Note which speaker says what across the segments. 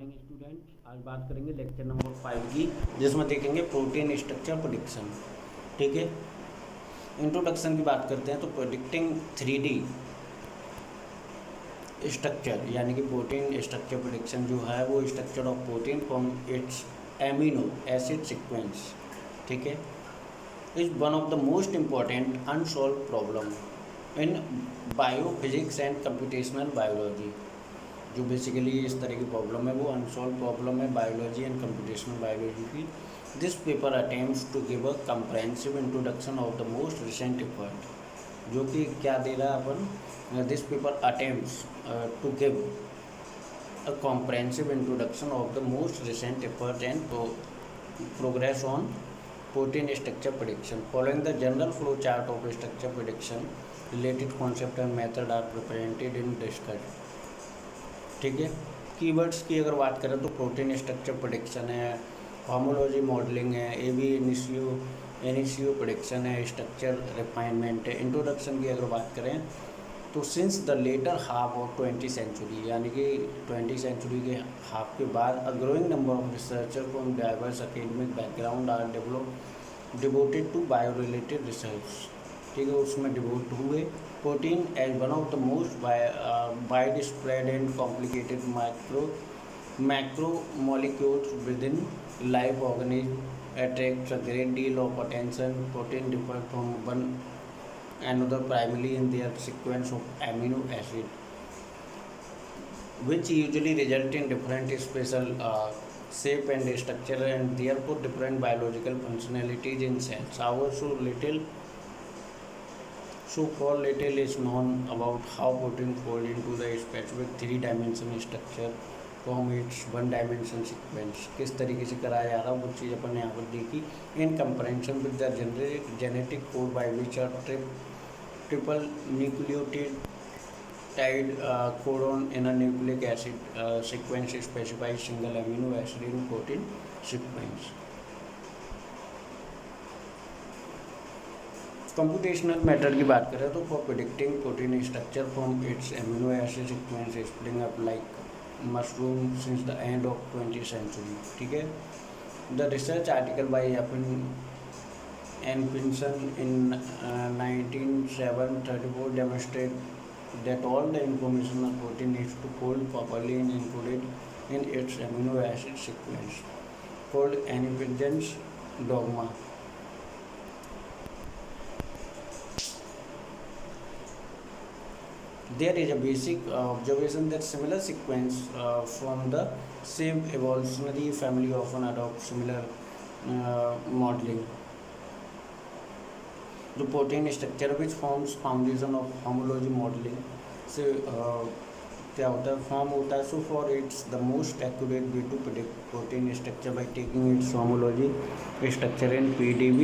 Speaker 1: Morning students. आज बात करेंगे लेक्चर नंबर 5 की, जिसमें देखेंगे प्रोटीन स्ट्रक्चर प्रेडिक्शन। ठीक है, इंट्रोडक्शन की बात करते हैं तो प्रेडिक्टिंग 3D स्ट्रक्चर यानी कि प्रोटीन स्ट्रक्चर प्रेडिक्शन जो है वो structure of protein from its amino acid sequence, ठीक है, is one of the most important unsolved problem in biophysics and computational biology. जो बेसिकली इस तरह की प्रॉब्लम है वो अनसॉल्व प्रॉब्लम है बायोलॉजी एंड कंप्यूटेशनल बायोलॉजी की। This paper attempts to give a comprehensive introduction of the most recent effort, जो कि क्या दे रहा है अपन, this paper attempts to give a comprehensive introduction of the most recent effort and progress on protein structure prediction. Following the general flow chart of structure prediction, related concept and method are represented in discussion. ठीक है, keywords की अगर बात करें तो protein structure prediction है, homology modelling है, ab initio prediction है, स्ट्रक्चर रिफाइनमेंट है। इंट्रोडक्शन की अगर बात करें तो since the latter half of 20th century यानी कि 20th सेंचुरी के हाफ के बाद a growing number of researcher from diverse academic background are devoted to bio related research. ठीक है, उसमें डिवोट हुए। Protein as one of the most wide spread and complicated macro molecules with in life organism attracts a great deal of attention. Protein differ from one another primarily in their sequence of amino acid, which usually result in different special shape and structure and therefore different biological functionalities in cells. However, so far little is known about how protein fall into the specific three-dimensional structure from its one-dimensional sequence. किस तरीके से कराया जा रहा है वो चीज़ अपन ने यहाँ पर देखी। In comparison with the genetic code by which R triple nucleotide codon in a nucleic acid sequence specifies single amino acid in protein sequence. Computational method की बात करें तो for predicting protein structure from its amino acid sequence spring up like mushroom since the end of 20th century. ठीक है, the research article by N Pinson in 1934 demonstrate that all the information of protein needs to fold properly and included in its amino acid sequence, called Anipingen's dogma. There is a basic observation that similar sequence from the same evolutionary family often adopt similar modeling. The protein structure which forms foundation of homology modeling से क्या होता है, form होता है। So for it's the most accurate way to predict protein structure by taking its homology structure in PDB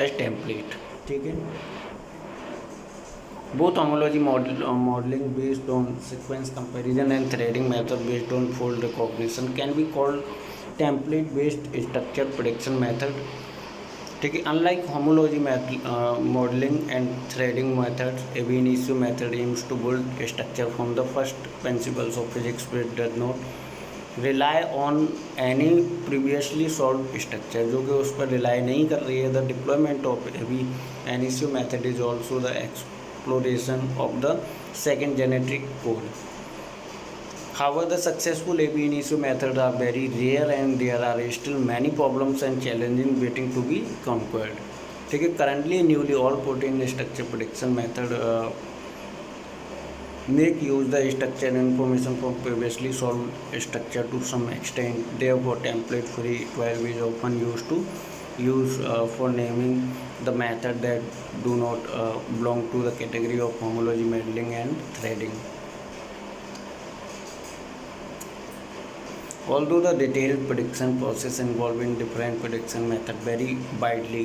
Speaker 1: as template. ठीक है, both homology modeling based on sequence comparison and threading method based on fold recognition can be called template based structure prediction method. ठीक है, unlike homology modelling and threading methods, ab initio method aims to build a structure from the first principles of physics which does not rely on any previously solved structure, जो कि उस पर rely नहीं कर रही है। The deployment of ab initio method is also the exploration of the second genetic code. However, the successful ab initio methods are very rare and there are still many problems and challenges waiting to be conquered. ठीक है, currently newly all protein structure prediction method make use the structure information from previously solved structure to some extent. Therefore, template free 12 is often used for naming the method that do not belong to the category of homology modeling and threading. Although the detailed prediction process involving different prediction methods vary widely,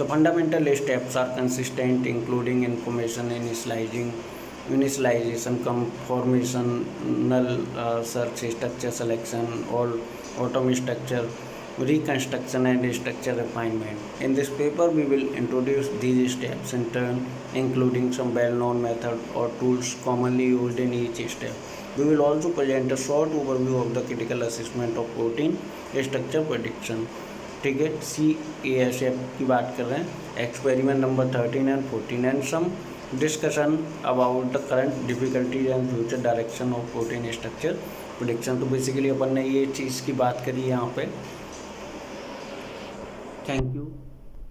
Speaker 1: the fundamental steps are consistent, including information initialization, conformational search, structure selection, atom structure reconstruction, and structure refinement. In this paper, we will introduce these steps in turn, including some well-known methods or tools commonly used in each step. We will also present a short overview of the critical assessment of protein structure prediction. ठीक है, CASF की बात कर रहे हैं, experiment number 13 and 14 and some discussion about the current difficulties and future direction of protein structure prediction. तो basically अपन ने ये चीज़ की बात करी यहाँ पे